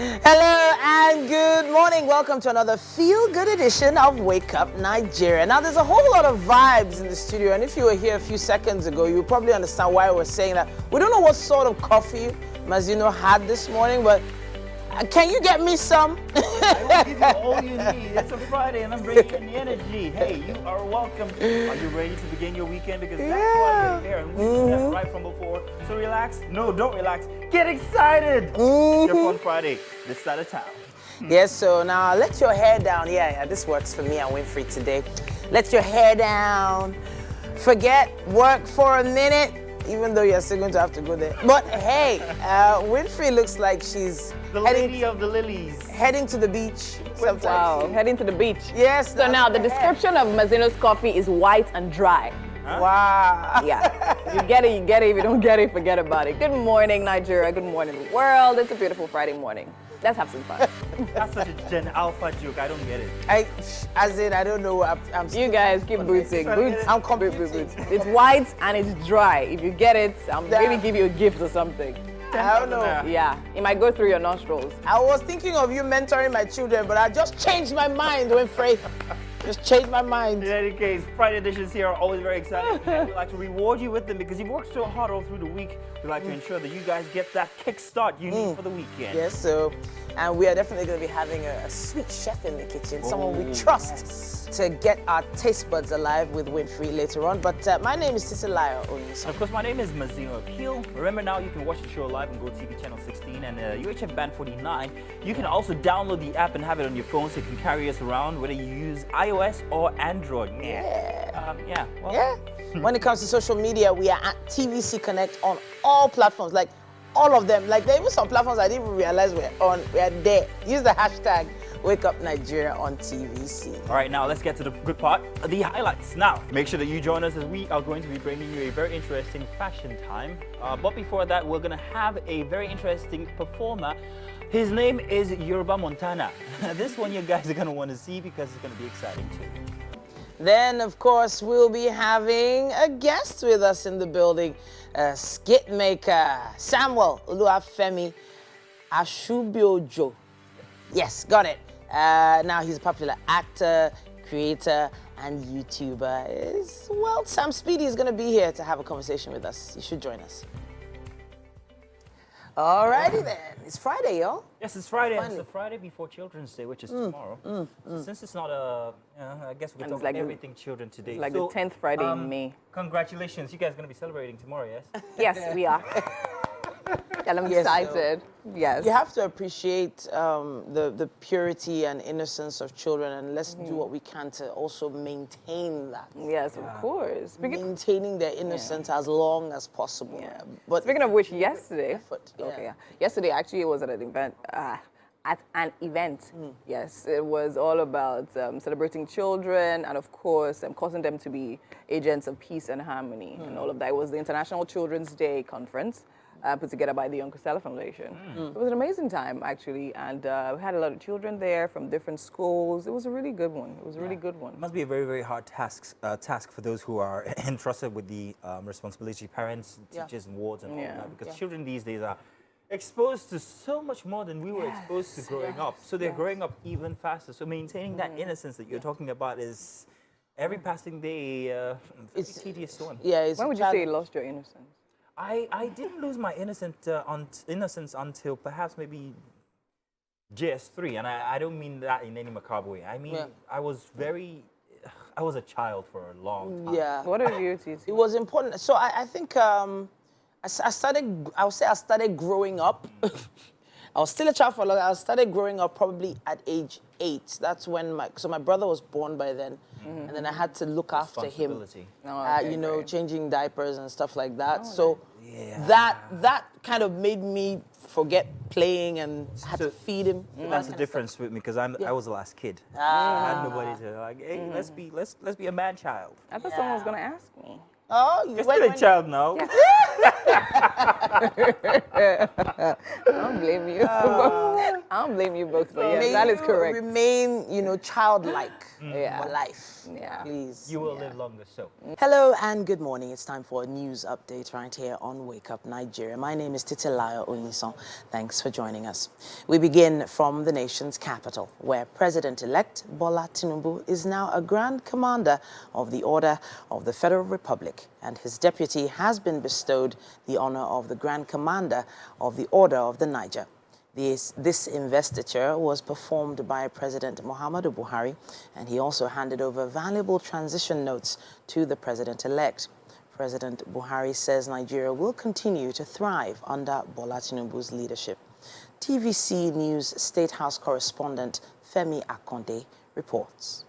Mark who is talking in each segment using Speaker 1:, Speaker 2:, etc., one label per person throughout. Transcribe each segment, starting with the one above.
Speaker 1: Hello and good morning. Welcome to another feel-good edition of Wake Up Nigeria. Now, there's a whole lot of vibes in the studio, and if you were here a few seconds ago, you probably understand why we're saying that. We don't know what sort of coffee Mazino had this morning, but can you get me some?
Speaker 2: I will give you all you need. It's a Friday and I'm bringing in the energy. Hey, you are welcome. Are you ready to begin your weekend? Because that's why you're here. And we did that right from before. So relax. No, don't relax. Get excited. It's your fun Friday this side of town.
Speaker 1: Yes, so now let your hair down. Yeah, this works for me and Winfrey today. Let your hair down. Forget work for a minute, even though you're still going to have to go there. But hey, Winfrey looks like she's
Speaker 2: The lady of the lilies.
Speaker 1: heading to the beach sometimes.
Speaker 3: Wow, heading to the beach.
Speaker 1: Yes.
Speaker 3: So now the description of Mazino's coffee is white and dry.
Speaker 2: Huh?
Speaker 1: Wow.
Speaker 3: Yeah. You get it, you get it. If you don't get it, forget about it. Good morning, Nigeria. Good morning, world. It's a beautiful Friday morning. Let's have some fun.
Speaker 2: That's such a Gen Alpha joke. I don't get it.
Speaker 1: I don't know. I'm
Speaker 3: You guys keep booting. Boots.
Speaker 1: I'm computing.
Speaker 3: It's white and it's dry. If you get it, I'll maybe give you a gift or something.
Speaker 1: I don't know.
Speaker 3: Yeah, it might go through your nostrils.
Speaker 1: I was thinking of you mentoring my children, but I just changed my mind, Winfrey. Just changed my mind.
Speaker 2: In any case, Friday editions here are always very exciting. And we like to reward you with them because you've worked so hard all through the week. We like to ensure that you guys get that kickstart you need for the weekend.
Speaker 1: Yes, so, and we are definitely going to be having a sweet chef in the kitchen, someone we trust to get our taste buds alive with Winfrey later on. But my name is Titilayo Onyisa.
Speaker 2: Of course, my name is Mazino Akil. Remember now, you can watch the show live on GoTV Channel 16 and UHF Band 49. You can also download the app and have it on your phone so you can carry us around, whether you use iOS or Android.
Speaker 1: When it comes to social media, we are at TVC Connect on all platforms, like all of them. Like there are even some platforms I didn't even realize we're on. We are there. Use the hashtag Wake Up Nigeria on TVC.
Speaker 2: All right, now let's get to the good part, the highlights. Now, make sure that you join us as we are going to be bringing you a very interesting fashion time. But before that, we're going to have a very interesting performer. His name is Yoruba Montana. This one you guys are going to want to see because it's going to be exciting too.
Speaker 1: Then, of course, we'll be having a guest with us in the building, skit maker Samuel Oluwafemi Ashubiojo. Yes, got it. Now he's a popular actor, creator, and YouTuber. Well, Sam Speedy is going to be here to have a conversation with us. You should join us. Alrighty then. It's Friday, y'all.
Speaker 2: Yes, it's Friday.
Speaker 1: Finally.
Speaker 2: It's the Friday before Children's Day, which is tomorrow. So since it's not a, I guess we can talk
Speaker 3: like
Speaker 2: about everything children today.
Speaker 3: It's like
Speaker 2: So,
Speaker 3: the 10th Friday in May.
Speaker 2: Congratulations. You guys are going to be celebrating tomorrow, yes?
Speaker 3: Yes, we are. And I'm
Speaker 1: Yes, so-
Speaker 3: excited. Yes.
Speaker 1: You have to appreciate the purity and innocence of children, and let's do what we can to also maintain that.
Speaker 3: Yes, of course.
Speaker 1: Maintaining their innocence as long as possible.
Speaker 3: Yeah.
Speaker 1: But
Speaker 3: Speaking of which, yesterday.
Speaker 1: effort, yeah.
Speaker 3: Okay, yeah. Yesterday, actually, it was at an event. Yes, it was all about celebrating children and, of course, causing them to be agents of peace and harmony and all of that. It was the International Children's Day conference put together by the Uncle Stella Foundation. It was an amazing time, actually, and we had a lot of children there from different schools. It was a really good one. It was a really good one.
Speaker 2: It must be a very, very hard task for those who are entrusted with the responsibility, parents, teachers, and wards, and all of that. Because children these days are exposed to so much more than we were exposed to growing up. So they're growing up even faster. So maintaining that innocence that you're talking about is every passing day it's a tedious one.
Speaker 1: Yeah,
Speaker 3: When would you say you lost your innocence?
Speaker 2: I didn't lose my innocence until perhaps maybe JS3, and I don't mean that in any macabre way. I mean I was a child for a long time.
Speaker 1: Yeah.
Speaker 3: What are you, Titi?
Speaker 1: It was important. So I think I started growing up. I was still a child for a long time. I started growing up probably at age 8. That's when my brother was born by then. And then I had to look after him. Changing diapers and stuff like that. That kind of made me forget playing and had to feed him.
Speaker 2: That's the difference with me because I was the last kid. I had nobody to like. Hey, let's be a man child.
Speaker 3: I thought someone was going to ask me.
Speaker 1: Oh,
Speaker 2: You're still a child now.
Speaker 3: I don't blame you. I don't blame you both, but yes, that is correct.
Speaker 1: Remain, childlike
Speaker 3: Yeah.
Speaker 1: for life.
Speaker 3: Yeah.
Speaker 1: Please.
Speaker 2: You will live longer, so.
Speaker 1: Hello and good morning. It's time for a news update right here on Wake Up Nigeria. My name is Titilayo Oyinson. Thanks for joining us. We begin from the nation's capital, where President-elect Bola Tinubu is now a Grand Commander of the Order of the Federal Republic, and his deputy has been bestowed the honor of the Grand Commander of the Order of the Niger. This investiture was performed by President Muhammadu Buhari, and he also handed over valuable transition notes to the president-elect. President Buhari says Nigeria will continue to thrive under Bola Tinubu's leadership. TVC News State House correspondent Femi Akonde reports.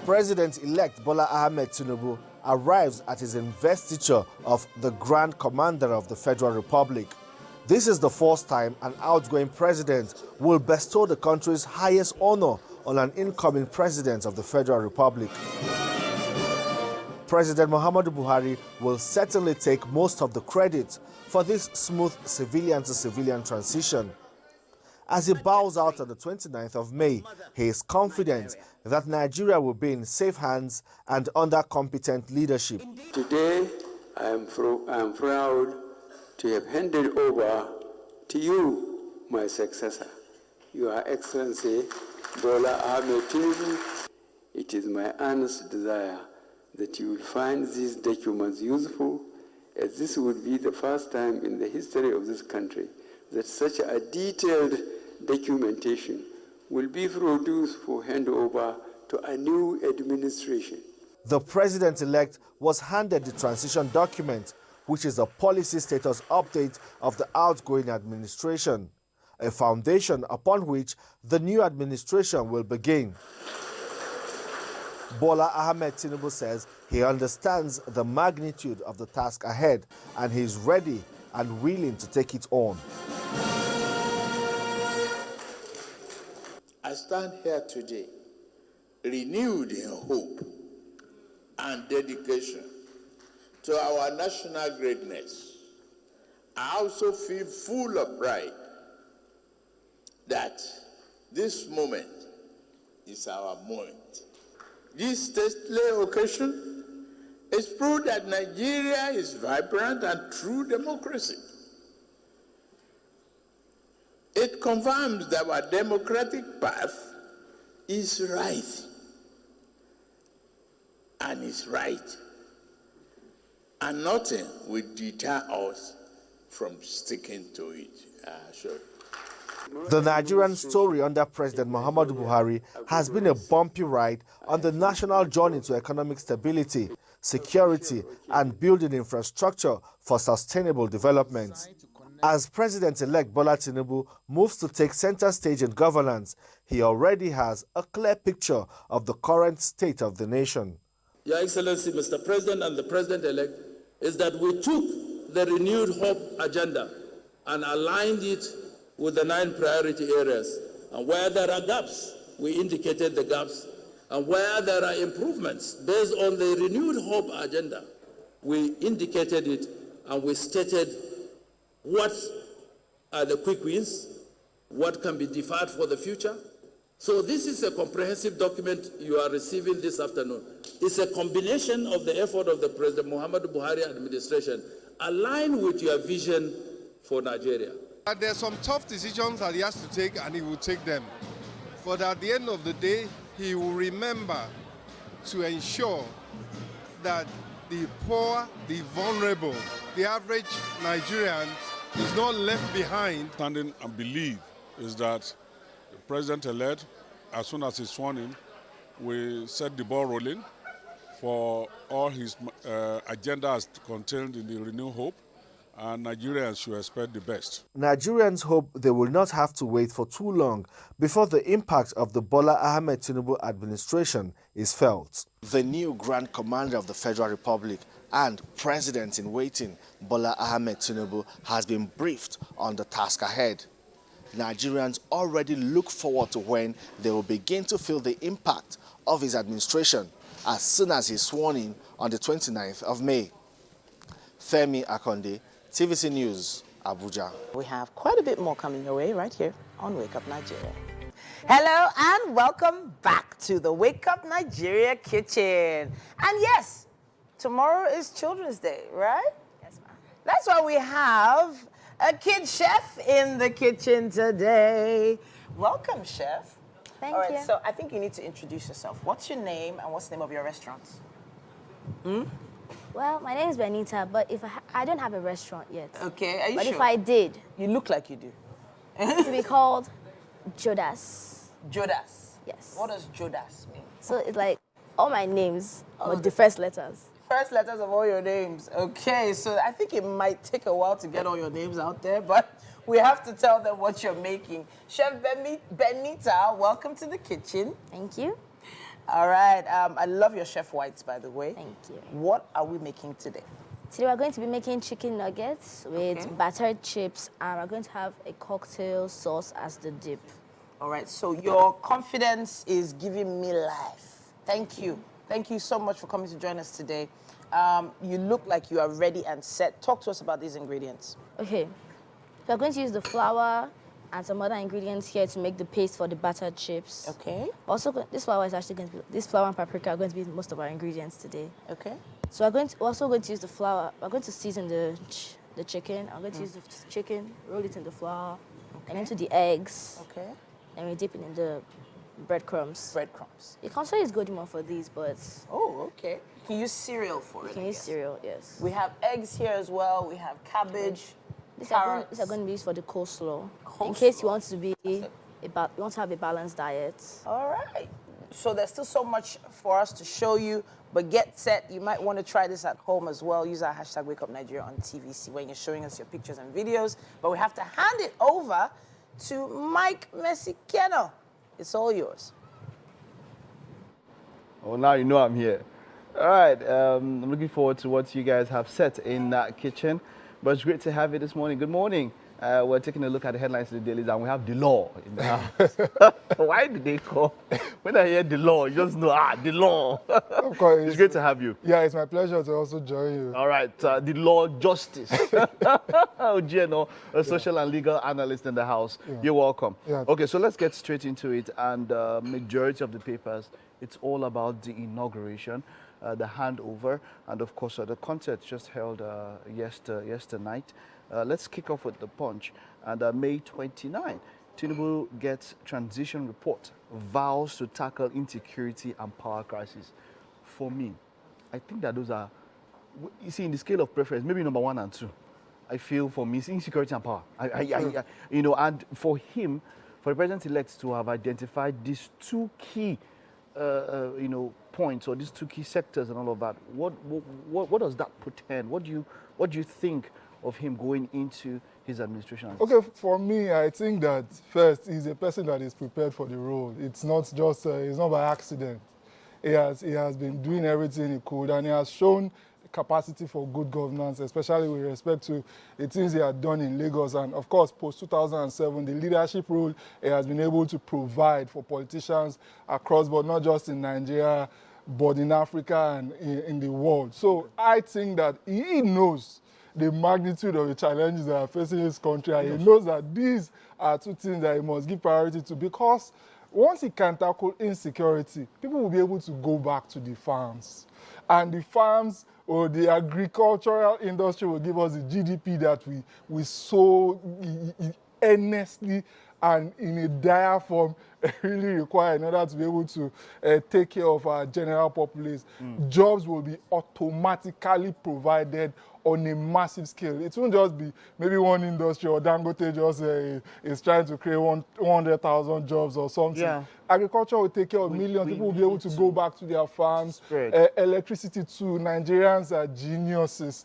Speaker 4: President-elect Bola Ahmed Tinubu arrives at his investiture of the Grand Commander of the Federal Republic. This is the first time an outgoing president will bestow the country's highest honor on an incoming president of the Federal Republic. President Muhammadu Buhari will certainly take most of the credit for this smooth civilian-to-civilian transition. As he bows out on the 29th of May, he is confident that Nigeria will be in safe hands and under competent leadership.
Speaker 5: Today, I am proud to have handed over to you, my successor, Your Excellency Bola Ahmed Tinubu. It is my earnest desire that you will find these documents useful, as this would be the first time in the history of this country that such a detailed documentation will be produced for handover to a new administration.
Speaker 4: The president-elect was handed the transition document, which is a policy status update of the outgoing administration, a foundation upon which the new administration will begin. Bola Ahmed Tinubu says he understands the magnitude of the task ahead and he is ready and willing to take it on.
Speaker 6: I stand here today renewed in hope and dedication to our national greatness. I also feel full of pride that this moment is our moment. This stately occasion is proof that Nigeria is vibrant and true democracy. It confirms that our democratic path is right and is right, and nothing will deter us from sticking to it.
Speaker 4: The Nigerian story under President Muhammadu Buhari has been a bumpy ride on the national journey to economic stability, security, and building infrastructure for sustainable development. As President-elect Bola Tinubu moves to take center stage in governance, he already has a clear picture of the current state of the nation.
Speaker 7: Your Excellency, Mr. President and the President-elect, is that we took the renewed hope agenda and aligned it with the 9 priority areas. And where there are gaps, we indicated the gaps. And where there are improvements based on the renewed hope agenda, we indicated it and we stated what are the quick wins, what can be deferred for the future. So this is a comprehensive document you are receiving this afternoon. It's a combination of the effort of the President Muhammadu Buhari administration aligned with your vision for Nigeria.
Speaker 8: There are some tough decisions that he has to take, and he will take them. But at the end of the day, he will remember to ensure that the poor, the vulnerable, the average Nigerian is not left behind.
Speaker 9: Standing and believe is that the president-elect, as soon as he's sworn in, will set the ball rolling for all his agendas contained in the Renew Hope, and Nigerians should expect the best.
Speaker 4: Nigerians hope they will not have to wait for too long before the impact of the Bola Ahmed Tinubu administration is felt. The new Grand Commander of the Federal Republic and President-in-waiting Bola Ahmed Tinubu has been briefed on the task ahead. Nigerians already look forward to when they will begin to feel the impact of his administration as soon as he's sworn in on the 29th of May. Femi Akonde, TVC News, Abuja.
Speaker 1: We have quite a bit more coming your way right here on Wake Up Nigeria. Hello and welcome back to the Wake Up Nigeria kitchen. And yes, tomorrow is Children's Day, right?
Speaker 10: Yes, ma'am.
Speaker 1: That's why we have a kid chef in the kitchen today. Welcome, chef.
Speaker 10: Thank
Speaker 1: All right,
Speaker 10: you.
Speaker 1: so I think you need to introduce yourself. What's your name and what's the name of your restaurant?
Speaker 10: Well, my name is Benita, but if I don't have a restaurant yet.
Speaker 1: Okay, are you
Speaker 10: But
Speaker 1: sure?
Speaker 10: if I did,
Speaker 1: You look like you do.
Speaker 10: to be called Jodas.
Speaker 1: Jodas.
Speaker 10: Yes.
Speaker 1: What does Jodas mean?
Speaker 10: So it's like all my names, but the first letters.
Speaker 1: First letters of all your names. Okay, so I think it might take a while to get all your names out there, but we have to tell them what you're making. Chef Benita, welcome to the kitchen.
Speaker 10: Thank you.
Speaker 1: All right, I love your chef whites, by the way.
Speaker 10: Thank you.
Speaker 1: What are we making today?
Speaker 10: Today we're going to be making chicken nuggets with
Speaker 1: Okay.
Speaker 10: battered chips, and we're going to have a cocktail sauce as the dip.
Speaker 1: All right, so your confidence is giving me life. Thank you. Thank you so much for coming to join us today. You look like you are ready and set. Talk to us about these ingredients.
Speaker 10: Okay, so we're going to use the flour and some other ingredients here to make the paste for the battered chips.
Speaker 1: Okay,
Speaker 10: Also, this flour is actually going to be, this flour and paprika are going to be most of our ingredients today.
Speaker 1: okay.
Speaker 10: So we're also going to use the flour. We're going to season the chicken. I'm going to use the chicken, roll it in the flour, and into the eggs,
Speaker 1: Okay.
Speaker 10: and we dip it in the breadcrumbs.
Speaker 1: Breadcrumbs.
Speaker 10: You can also use golden for these, but
Speaker 1: Oh, okay. You can use cereal for
Speaker 10: you
Speaker 1: it.
Speaker 10: can
Speaker 1: I
Speaker 10: use
Speaker 1: guess.
Speaker 10: cereal, yes.
Speaker 1: We have eggs here as well. We have cabbage,
Speaker 10: These
Speaker 1: carrots.
Speaker 10: are going to be used for the coleslaw. In
Speaker 1: Coleslaw.
Speaker 10: case you want to be, you want to have a balanced diet.
Speaker 1: All right. So there's still so much for us to show you, but get set. You might want to try this at home as well. Use our hashtag WakeUpNigeria on TVC when you're showing us your pictures and videos. But we have to hand it over to Mike Mesikeno. It's all yours.
Speaker 11: Well, now you know I'm here. All right, I'm looking forward to what you guys have set in that kitchen. But it's great to have you this morning. Good morning. We're taking a look at the headlines of the dailies, and we have the law in the house. Why did they call? When I hear the law, you just know, the law.
Speaker 12: Of course.
Speaker 11: It's great to have you.
Speaker 12: Yeah, it's my pleasure to also join you.
Speaker 11: All right, the law justice. Geno, a social and legal analyst in the house.
Speaker 12: Yeah.
Speaker 11: You're welcome.
Speaker 12: Yeah.
Speaker 11: Okay, so let's get straight into it. And majority of the papers, it's all about the inauguration, the handover, and of course the concert just held yesterday night. Let's kick off with the Punch. And May 29, Tinubu gets transition report, vows to tackle insecurity and power crisis. For me, I think that those are, you see, in the scale of preference, maybe number 1 and 2. I feel for me, it's insecurity and power. You know, and for him, for the president-elect to have identified these two key, you know, points or these two key sectors and all of that, what does that portend? What do you think of him going into his administration?
Speaker 12: Okay, for me, I think that first, he's a person that is prepared for the role. It's not just, it's not by accident. He has been doing everything he could, and he has shown capacity for good governance, especially with respect to the things he had done in Lagos. And of course, post-2007, the leadership role he has been able to provide for politicians across, but not just in Nigeria, but in Africa and in the world. So I think that he knows the magnitude of the challenges that are facing this country, and he knows that these are two things that he must give priority to, because once he can tackle insecurity, people will be able to go back to the farms. And the farms or the agricultural industry will give us the GDP that we so earnestly and in a dire form really require in order to be able to take care of our general populace. Jobs will be automatically provided on a massive scale. It won't just be maybe one industry or Dangote just is trying to create 100,000 jobs or something.
Speaker 11: Yeah.
Speaker 12: Agriculture will take care of millions. People will be able to go back to their farms. Electricity too. Nigerians are geniuses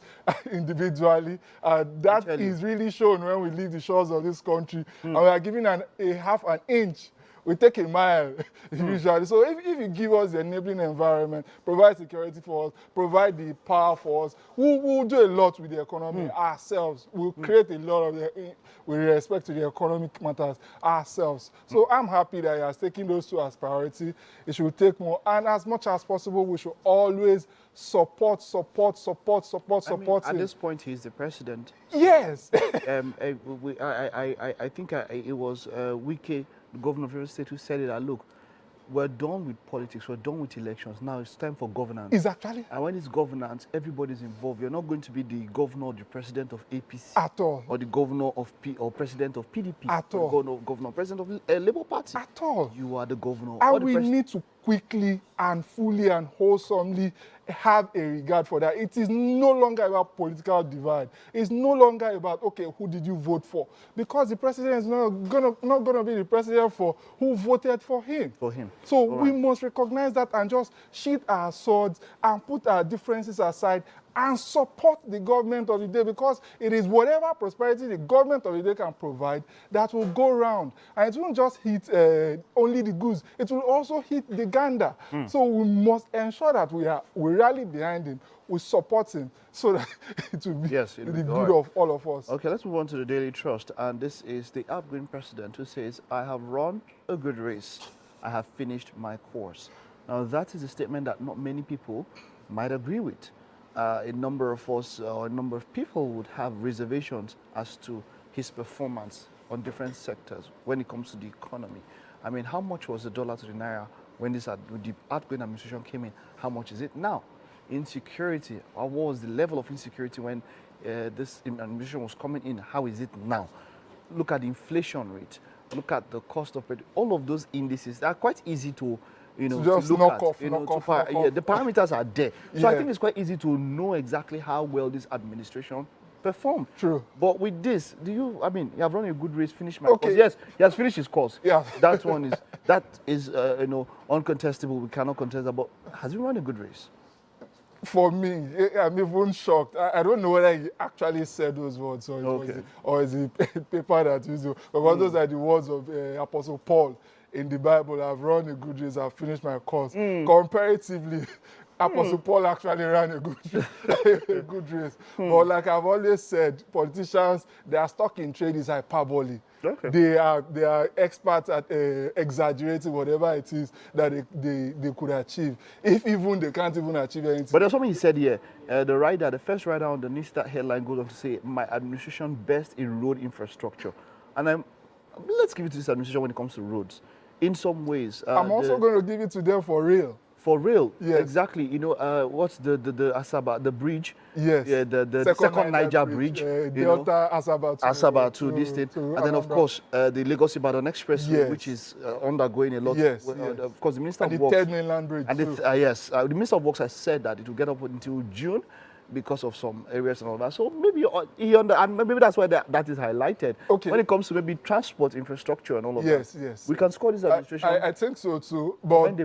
Speaker 12: individually. That is really shown when we leave the shores of this country. And we are given a half an inch. We take a mile usually. So if you give us the enabling environment, provide security for us, provide the power for us, we'll do a lot with the economy ourselves. We'll create a lot of with respect to the economic matters ourselves. So I'm happy that he has taken those two as priority. It should take more. And as much as possible, we should always support
Speaker 11: At
Speaker 12: him.
Speaker 11: this point, he's the president.
Speaker 12: Yes.
Speaker 11: I think it was Wike, the governor of Rivers State, who said it. That look, we're done with politics. We're done with elections. Now it's time for governance.
Speaker 12: Exactly.
Speaker 11: And when it's governance, everybody's involved. You're not going to be the governor or the president of APC.
Speaker 12: At all.
Speaker 11: Or the governor of or president of PDP.
Speaker 12: At all.
Speaker 11: Or governor, president of Labour Party.
Speaker 12: At all.
Speaker 11: You are the governor.
Speaker 12: And we need to quickly and fully and wholesomely have a regard for that. It is no longer about political divide. It's no longer about, okay, who did you vote for? Because the president is not gonna be the president for who voted for him. So we must recognize that and just sheath our swords and put our differences aside and support the government of the day, because it is whatever prosperity the government of the day can provide that will go round. And it won't just hit only the goose, it will also hit the gander. So we must ensure that we rally behind him, we support him, so that it will be the good of all of us.
Speaker 11: Okay, let's move on to the Daily Trust. And this is the outgoing president who says, I have run a good race. I have finished my course. Now, that is a statement that not many people might agree with. A number of us, or a number of people would have reservations as to his performance on different sectors when it comes to the economy. I mean, how much was the dollar to the naira when the outgoing administration came in? How much is it now? Insecurity, or what was the level of insecurity when this administration was coming in? How is it now? Look at the inflation rate. Look at the cost of petrol. All of those indices, they are quite easy to
Speaker 12: just
Speaker 11: to look
Speaker 12: knock
Speaker 11: at,
Speaker 12: off.
Speaker 11: Yeah, the parameters are there. So I think it's quite easy to know exactly how well this administration performed.
Speaker 12: True.
Speaker 11: But with this, you have run a good race, finished my course. Yes, he has finished his course.
Speaker 12: Yeah.
Speaker 11: That is uncontestable. We cannot contest that. But has he run a good race?
Speaker 12: For me, I'm even shocked. I don't know whether he actually said those words or is it paper that used it. But those are the words of Apostle Paul in the Bible. I've run a good race, I've finished my course. Comparatively, Apostle Paul actually ran a good race. But like I've always said, politicians, their stock in trade is hyperbole. They are experts at exaggerating whatever it is that they could achieve, if even they can't even achieve anything.
Speaker 11: But there's something he said here. The first rider underneath that headline goes on to say, my administration best in road infrastructure. And let's give it to this administration when it comes to roads. In some ways,
Speaker 12: I'm also going to give it to them for real.
Speaker 11: For real,
Speaker 12: yes.
Speaker 11: Exactly. You know, what's the Asaba, the bridge?
Speaker 12: Yes.
Speaker 11: Yeah, the second Niger bridge.
Speaker 12: Delta
Speaker 11: Asaba to this state. And then, of course, the Lagos-Ibadan Expressway, which is undergoing a lot.
Speaker 12: Yes,
Speaker 11: Of course, the Minister of
Speaker 12: the
Speaker 11: Works.
Speaker 12: third mainland bridge.
Speaker 11: And the Minister of Works has said that it will get up until June because of some areas and all that. So maybe maybe that's why that is highlighted.
Speaker 12: Okay.
Speaker 11: When it comes to maybe transport infrastructure and all of that.
Speaker 12: Yes.
Speaker 11: We can score this administration.
Speaker 12: I think so too. But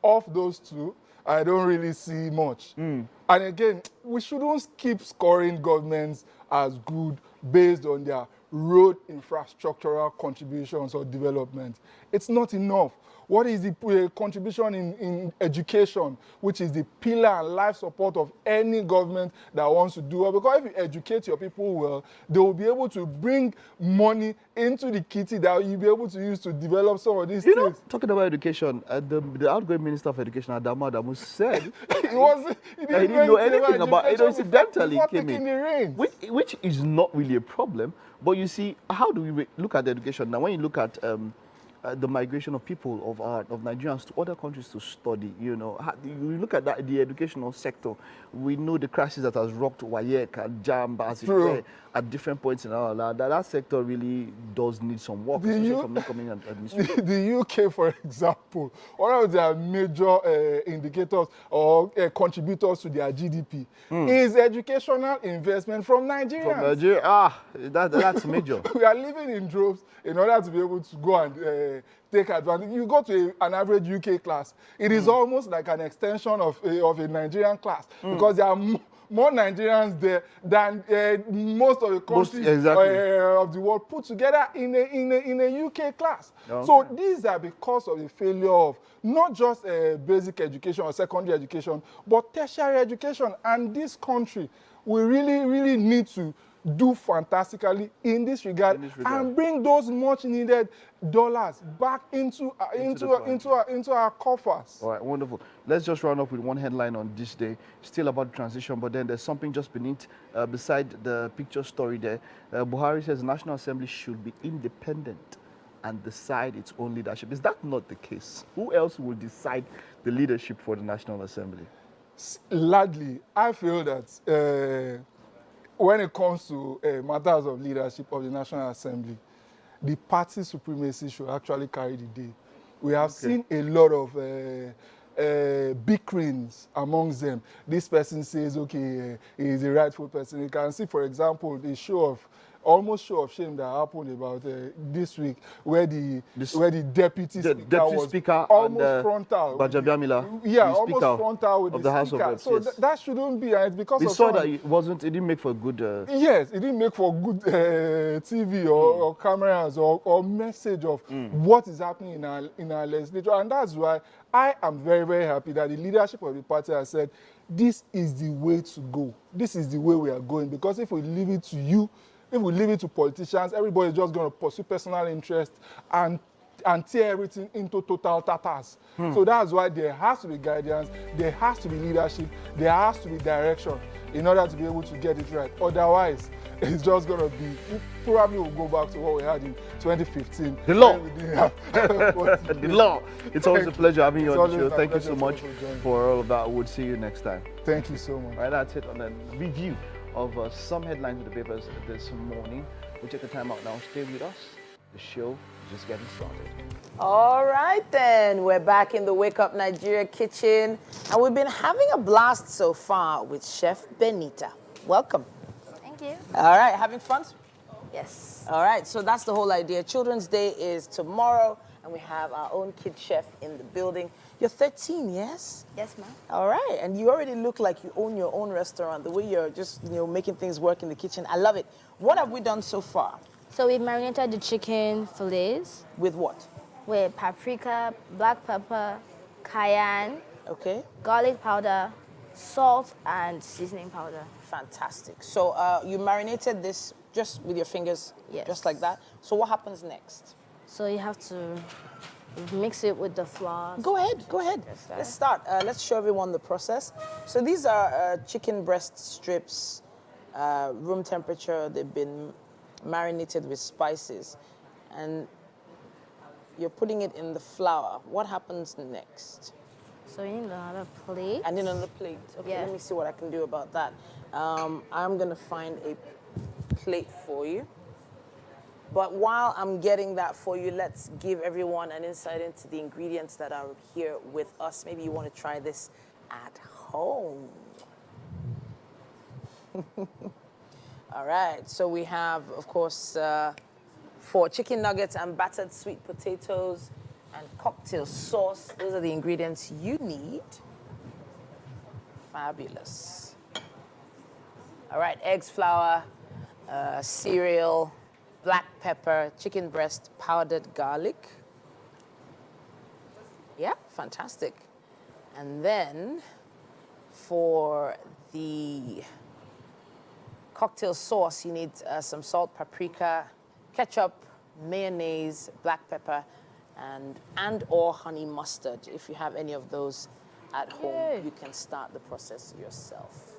Speaker 12: of those two, I don't really see much. And again, we shouldn't keep scoring governments as good based on their road infrastructural contributions or development. It's not enough. What is the contribution in education, which is the pillar and life support of any government that wants to do well? Because if you educate your people well, they will be able to bring money into the kitty that you'll be able to use to develop some of these things.
Speaker 11: Talking about education, the outgoing Minister of Education, Adamu said
Speaker 12: he didn't
Speaker 11: know anything about it. Incidentally,
Speaker 12: he came in.
Speaker 11: Which is not really a problem. But you see, how do we look at education? Now, when you look at the migration of people of Nigerians to other countries to study, you look at that, the educational sector. We know the crisis that has rocked WAEC and JAMB as it were at different points in our life. That sector really does need some work, especially from incoming administration.
Speaker 12: The UK, for example, one of their major indicators or contributors to their GDP is educational investment from Nigerians.
Speaker 11: From Nigeria, that's major.
Speaker 12: We are living in droves in order to be able to go and take advantage. You go to an average UK class, it is almost like an extension of a Nigerian class because there are more Nigerians there than most of the countries of the world put together in a UK class. Okay. So these are because of the failure of not just basic education or secondary education, but tertiary education. And this country, we really, really need to do fantastically in this regard, and bring those much needed dollars back into our coffers.
Speaker 11: All right, wonderful. Let's just round up with one headline on this day, still about transition, but then there's something just beneath, beside the picture story there. Buhari says National Assembly should be independent and decide its own leadership. Is that not the case? Who else will decide the leadership for the National Assembly?
Speaker 12: Largely, I feel that when it comes to matters of leadership of the National Assembly, the party supremacy should actually carry the day. We have seen a lot of bickerings amongst them. This person says, okay, he is the rightful person. You can see, for example, the almost show of shame that happened about this week, where the deputy speaker was almost frontal.
Speaker 11: Gbajabiamila,
Speaker 12: yeah, almost frontal with the
Speaker 11: House of
Speaker 12: speaker.
Speaker 11: Reps.
Speaker 12: So
Speaker 11: Yes.
Speaker 12: That shouldn't be, and it's because
Speaker 11: We
Speaker 12: of
Speaker 11: saw that it didn't make for good.
Speaker 12: Yes, it didn't make for good TV or cameras or message of what is happening in our legislature, and that's why I am very, very happy that the leadership of the party has said this is the way to go. This is the way we are going, because if we leave it to you, if we leave it to politicians, everybody's just going to pursue personal interest and tear everything into total tatters. So that's why there has to be guidance, there has to be leadership, there has to be direction in order to be able to get it right. Otherwise, it's just going to be, probably will go back to what we had in 2015.
Speaker 11: The law.
Speaker 12: The
Speaker 11: law. It's always a pleasure having you on the show.
Speaker 12: It's always
Speaker 11: Thank
Speaker 12: my
Speaker 11: you so
Speaker 12: pleasure
Speaker 11: much for all of that. We'll see you next time.
Speaker 12: Thank you so much.
Speaker 11: All right, that's it on the review of some headlines in the papers this morning. We'll take a time out now. Stay with us. The show is just getting started.
Speaker 1: All right, then. We're back in the Wake Up Nigeria kitchen, and we've been having a blast so far with Chef Benita. Welcome.
Speaker 10: Thank you.
Speaker 1: All right, having fun?
Speaker 10: Yes.
Speaker 1: All right, so that's the whole idea. Children's Day is tomorrow, and we have our own kid chef in the building. You're 13, yes?
Speaker 10: Yes, ma'am.
Speaker 1: All right, and you already look like you own your own restaurant, the way you're just, making things work in the kitchen. I love it. What have we done so far?
Speaker 10: So we marinated the chicken fillets.
Speaker 1: With what?
Speaker 10: With paprika, black pepper, cayenne,
Speaker 1: Okay.
Speaker 10: garlic powder, salt, and seasoning powder.
Speaker 1: Fantastic. So you marinated this just with your fingers,
Speaker 10: Yes.
Speaker 1: just like that. So what happens next?
Speaker 10: So you have to mix it with the flour.
Speaker 1: Go ahead, go ahead.
Speaker 10: Yes, sir.
Speaker 1: Let's start. Let's show everyone the process. So these are chicken breast strips, room temperature. They've been marinated with spices. And you're putting it in the flour. What happens next?
Speaker 10: So you need another plate.
Speaker 1: And then on the plate. Okay,
Speaker 10: Yeah.
Speaker 1: let me see what I can do about that. I'm gonna find a plate for you. But while I'm getting that for you, let's give everyone an insight into the ingredients that are here with us. Maybe you want to try this at home. All right, so we have, of course, 4 chicken nuggets and battered sweet potatoes and cocktail sauce. Those are the ingredients you need. Fabulous. All right, eggs, flour, cereal, black pepper, chicken breast, powdered garlic. Yeah, fantastic. And then for the cocktail sauce, you need some salt, paprika, ketchup, mayonnaise, black pepper, and or honey mustard. If you have any of those at home, you can start the process yourself.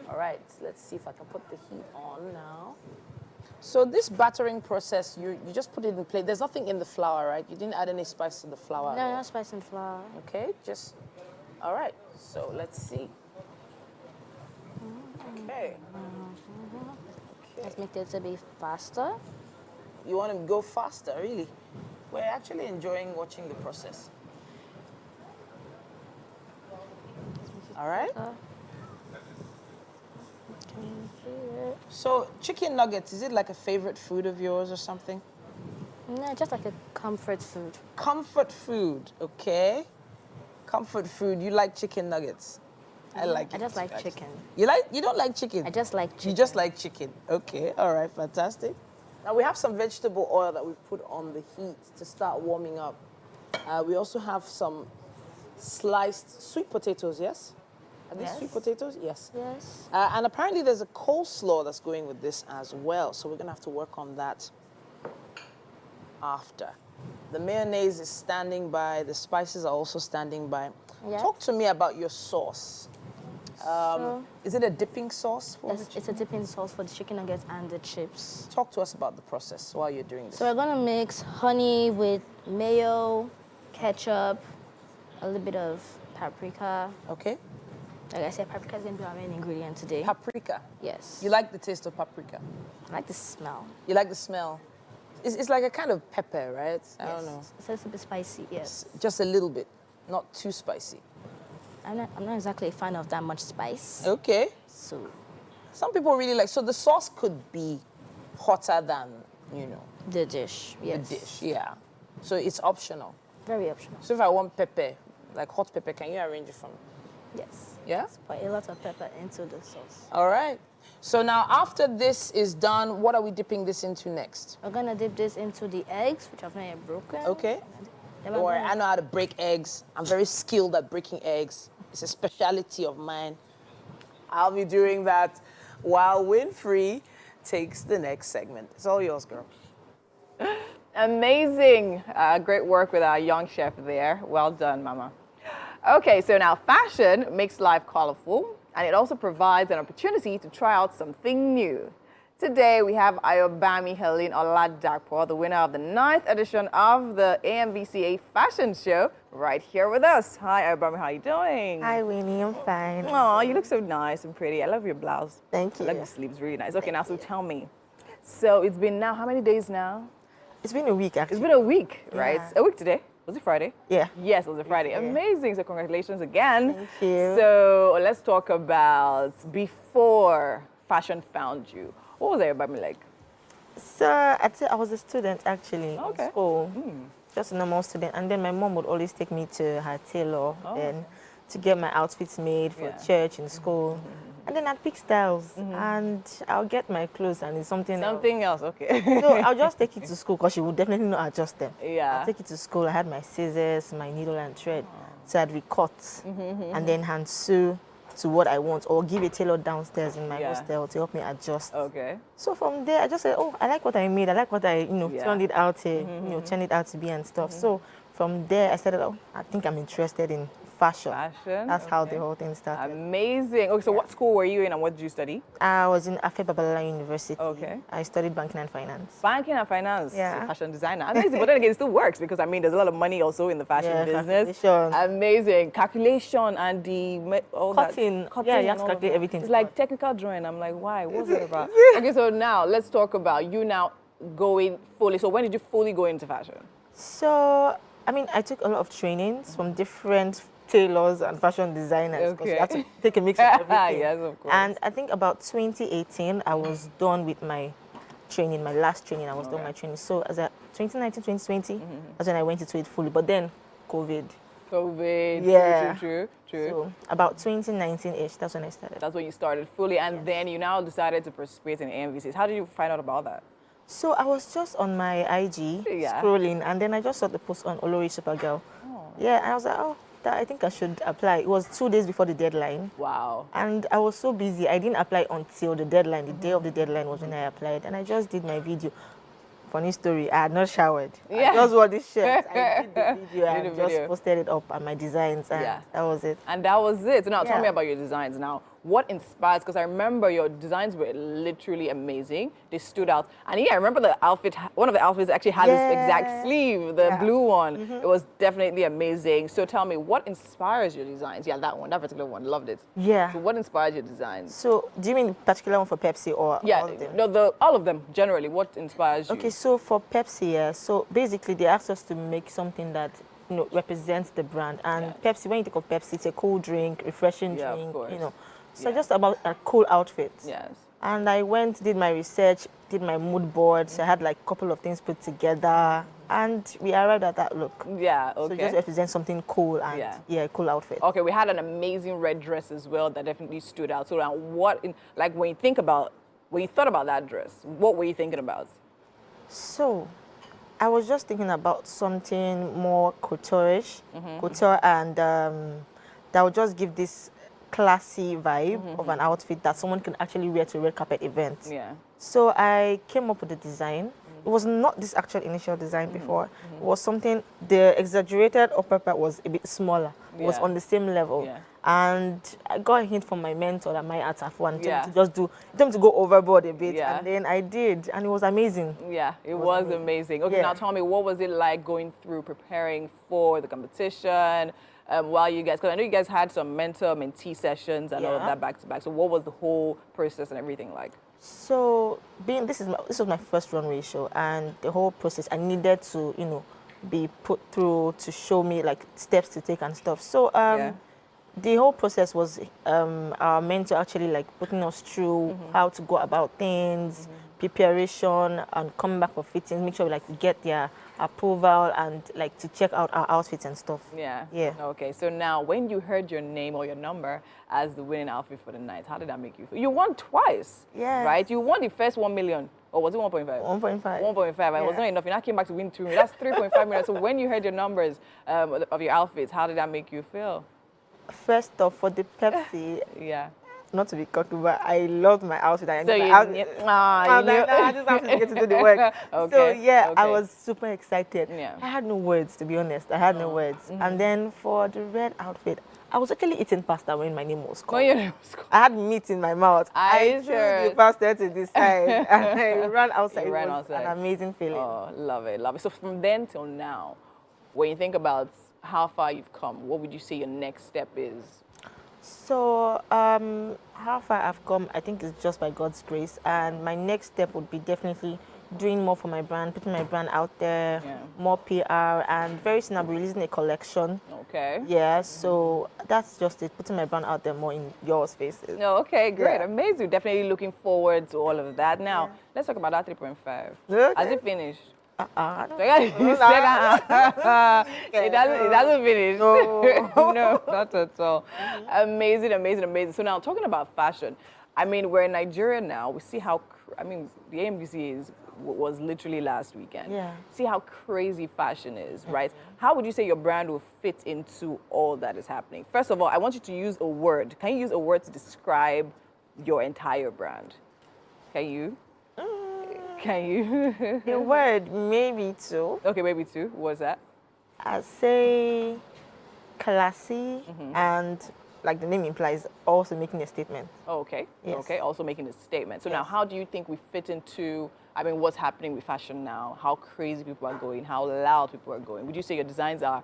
Speaker 1: All right, let's see if I can put the heat on now. So this battering process, you just put it in plate. There's nothing in the flour, right? You didn't add any spice to the flour.
Speaker 10: No, no spice and flour.
Speaker 1: Okay, just, all right. So let's see. Okay.
Speaker 10: Let's make it a bit faster.
Speaker 1: You want to go faster, really? We're actually enjoying watching the process. All right. So chicken nuggets, is it like a favorite food of yours or something?
Speaker 10: No, just like a comfort food.
Speaker 1: Comfort food, okay. Comfort food, you like chicken nuggets? I like it.
Speaker 10: I just like
Speaker 1: actually.
Speaker 10: chicken.
Speaker 1: You don't like chicken?
Speaker 10: I just like chicken.
Speaker 1: You just like chicken. Okay, all right, fantastic. Now we have some vegetable oil that we've put on the heat to start warming up. We also have some sliced sweet potatoes, yes? Are these
Speaker 10: Yes.
Speaker 1: sweet potatoes? Yes.
Speaker 10: Yes.
Speaker 1: And apparently there's a coleslaw that's going with this as well. So we're going to have to work on that after. The mayonnaise is standing by. The spices are also standing by.
Speaker 10: Yes.
Speaker 1: Talk to me about your sauce. Is it a dipping sauce?
Speaker 10: Yes, it's a dipping sauce for the chicken nuggets and the chips.
Speaker 1: Talk to us about the process while you're doing this.
Speaker 10: So we're gonna mix honey with mayo, ketchup, a little bit of paprika.
Speaker 1: Okay.
Speaker 10: Like I said, paprika is gonna be our main ingredient today.
Speaker 1: Paprika.
Speaker 10: Yes.
Speaker 1: You like the taste of paprika?
Speaker 10: I like the smell.
Speaker 1: You like the smell? It's like a kind of pepper, right? I don't know.
Speaker 10: It's a little bit spicy, yes.
Speaker 1: Just a little bit, not too spicy.
Speaker 10: I'm not exactly a fan of that much spice.
Speaker 1: Okay.
Speaker 10: So
Speaker 1: Some people really like, so the sauce could be hotter than, you know,
Speaker 10: the dish, yes.
Speaker 1: the dish. Yeah. So it's optional.
Speaker 10: Very optional.
Speaker 1: So if I want pepper, like hot pepper, can you arrange it for me?
Speaker 10: Yes.
Speaker 1: Yeah?
Speaker 10: Put a lot of pepper into the sauce.
Speaker 1: All right. So now after this is done, what are we dipping this into next?
Speaker 10: We're gonna dip this into the eggs, which I've not yet broken.
Speaker 1: Okay.
Speaker 10: Then we're
Speaker 1: Or
Speaker 10: gonna-
Speaker 1: I know how to break eggs. I'm very skilled at breaking eggs. It's a specialty of mine. I'll be doing that while Winfrey takes the next segment. It's all yours, girl.
Speaker 3: Amazing. Great work with our young chef there. Well done, Mama. Okay, so now fashion makes life colorful, and it also provides an opportunity to try out something new. Today, we have Ayobami Helen Oladapo, the winner of the 9th edition of the AMVCA Fashion Show, right here with us. Hi, Ayobami, how are you doing?
Speaker 13: Hi, Winnie, I'm fine.
Speaker 3: Oh, you look so nice and pretty. I love your blouse.
Speaker 13: Thank you.
Speaker 3: I like the sleeves, really nice. Okay, now, so tell me. So it's been now, how many days now?
Speaker 13: It's been a week, actually.
Speaker 3: It's been a week, right?
Speaker 13: Yeah.
Speaker 3: A week today. Was it Friday?
Speaker 13: Yeah.
Speaker 3: Yes, it was a Friday. Amazing. So congratulations again.
Speaker 13: Thank you.
Speaker 3: So let's talk about before fashion found you. What was everybody like?
Speaker 13: So I was a student, actually,
Speaker 3: Okay.
Speaker 13: in school. Just a normal student. And then my mom would always take me to her tailor and to get my outfits made for church and school. And then I'd pick styles and I'll get my clothes and it's something
Speaker 3: else, okay.
Speaker 13: So I'll just take it to school because she would definitely not adjust them.
Speaker 3: Yeah.
Speaker 13: I'll take it to school. I had my scissors, my needle and thread. So I'd recut and then hand sew to what I want or give a tailor downstairs in my hostel to help me adjust.
Speaker 3: Okay.
Speaker 13: So from there, I just said, oh, I like what I made. I like what I, turned it out to, turned it out to be and stuff. So from there, I started, I think I'm interested in fashion. That's how the whole thing started.
Speaker 3: Amazing. Okay, so what school were you in and what did you study?
Speaker 13: I was in Afe Babalola University.
Speaker 3: Okay.
Speaker 13: I studied banking and finance.
Speaker 3: Banking and finance.
Speaker 13: Yeah.
Speaker 3: So fashion designer. Amazing. But then again, it still works because I mean, there's a lot of money also in the fashion business. Amazing. Calculation and all
Speaker 13: cutting.
Speaker 3: That.
Speaker 13: Yeah, you have to calculate everything.
Speaker 3: It's like technical drawing. I'm like, why? What's it about? Okay, so now let's talk about you now going fully. So when did you fully go into fashion?
Speaker 13: So, I mean, I took a lot of trainings from different tailors and fashion designers.
Speaker 3: Okay.
Speaker 13: You have to take a mix of everything.
Speaker 3: Yes, of course.
Speaker 13: And I think about 2018, I was done with my training, my last training. I was done my training. So as a 2019, 2020, that's when I went into it fully. But then COVID. Yeah.
Speaker 3: True.
Speaker 13: So about 2019-ish, that's when I started.
Speaker 3: That's when you started fully, and then you now decided to participate in AMVCs. How did you find out about that?
Speaker 13: So I was just on my IG scrolling, and then I just saw the post on Olori Supergirl. Yeah, and I was like, oh, I think I should apply. It was 2 days before the deadline.
Speaker 3: Wow.
Speaker 13: And I was so busy, I didn't apply until the deadline. The day of the deadline was when I applied, and I just did my video. Funny story, I had not showered. I just wore this shirt. I did the video and just posted it up and my designs, and that was it.
Speaker 3: And that was it. So now tell me about your designs now. What inspires? Because I remember your designs were literally amazing. They stood out. And I remember the outfit, one of the outfits actually had this exact sleeve, the blue one. It was definitely amazing. So tell me, what inspires your designs? Yeah, that one, that particular one, loved it.
Speaker 13: Yeah.
Speaker 3: So what inspires your designs?
Speaker 13: So do you mean the particular one for Pepsi or all of them?
Speaker 3: No, all of them, generally. What inspires you?
Speaker 13: Okay, so for Pepsi, so basically they asked us to make something that represents the brand. And Pepsi, when you think of Pepsi, it's a cool drink, refreshing drink,
Speaker 3: of course.
Speaker 13: So just about a cool outfit.
Speaker 3: Yes.
Speaker 13: And I went, did my research, did my mood boards. I had like a couple of things put together, and we arrived at that look.
Speaker 3: Yeah, okay.
Speaker 13: So just represent something cool and a cool outfit.
Speaker 3: Okay, we had an amazing red dress as well that definitely stood out. So now when you thought about that dress, what were you thinking about?
Speaker 13: So I was just thinking about something more couture-ish, couture, and that would just give this classy vibe of an outfit that someone can actually wear to a red carpet event.
Speaker 3: Yeah.
Speaker 13: So I came up with the design. It was not this actual initial design before. It was something, the exaggerated upper part was a bit smaller. It was on the same level.
Speaker 3: Yeah.
Speaker 13: And I got a hint from my mentor that my Atafu and told him to go overboard a bit. And then I did, and it was amazing.
Speaker 3: Yeah, it was amazing. Okay, now tell me, what was it like going through preparing for the competition? While you guys, because I know you guys had some mentor-mentee sessions and all of that back to back. So what was the whole process and everything like?
Speaker 13: So this was my first runway show, and the whole process I needed to be put through to show me like steps to take and stuff. So the whole process was our mentor actually like putting us through how to go about things, preparation, and coming back for fittings. Make sure we get their approval and like to check out our outfits and stuff.
Speaker 3: Yeah.
Speaker 13: Yeah.
Speaker 3: Okay. So now, when you heard your name or your number as the winning outfit for the night, how did that make you feel? You won twice.
Speaker 13: Yeah.
Speaker 3: Right. You won the first 1 million. Or was it 1.5?
Speaker 13: 1.5.
Speaker 3: 1.5. It was not enough. You now came back to win 2 million. That's 3.5 million. So when you heard your numbers of your outfits, how did that make you feel?
Speaker 13: First off, for the Pepsi,
Speaker 3: yeah.
Speaker 13: Not to be cocky, but I loved my outfit. I
Speaker 3: So
Speaker 13: I just have to get to do the work.
Speaker 3: Okay.
Speaker 13: So yeah, I
Speaker 3: okay.
Speaker 13: was super excited.
Speaker 3: Yeah.
Speaker 13: I had no words, to be honest. I had no words. And then for the red outfit, I was actually eating pasta when my name was called.
Speaker 3: When your name was called.
Speaker 13: I had meat in my mouth. I threw the pasta to the side and I ran outside.
Speaker 3: You ran
Speaker 13: it was
Speaker 3: outside.
Speaker 13: an amazing feeling.
Speaker 3: Oh, love it, love it. So from then till now, when you think about how far you've come, what would you say your next step is?
Speaker 13: So how far I've come, I think it's just by God's grace. And my next step would be definitely doing more for my brand, putting my brand out there, more PR, and very soon I'll be releasing a collection.
Speaker 3: Okay.
Speaker 13: Yeah, so that's just it, putting my brand out there more in your spaces.
Speaker 3: No, okay, great,
Speaker 13: Yeah.
Speaker 3: amazing. Definitely looking forward to all of that. Now, let's talk about that 3.5.
Speaker 13: Okay.
Speaker 3: Has it finished?
Speaker 13: You
Speaker 3: You said it doesn't finish.
Speaker 13: No.
Speaker 3: No, not at all. Amazing, amazing, amazing. So now, talking about fashion, I mean, we're in Nigeria now. We see how, the AMVC was literally last weekend.
Speaker 13: Yeah.
Speaker 3: See how crazy fashion is, right? How would you say your brand will fit into all that is happening? First of all, I want you to use a word. Can you use a word to describe your entire brand? Can you? Can you?
Speaker 13: The word, maybe two.
Speaker 3: Okay, maybe two. What's that?
Speaker 13: I'd say classy and, like the name implies, also making a statement.
Speaker 3: Oh, okay.
Speaker 13: Yes.
Speaker 3: Okay, also making a statement. So now,
Speaker 13: Yes.
Speaker 3: how do you think we fit into, what's happening with fashion now? How crazy people are going, how loud people are going. Would you say your designs are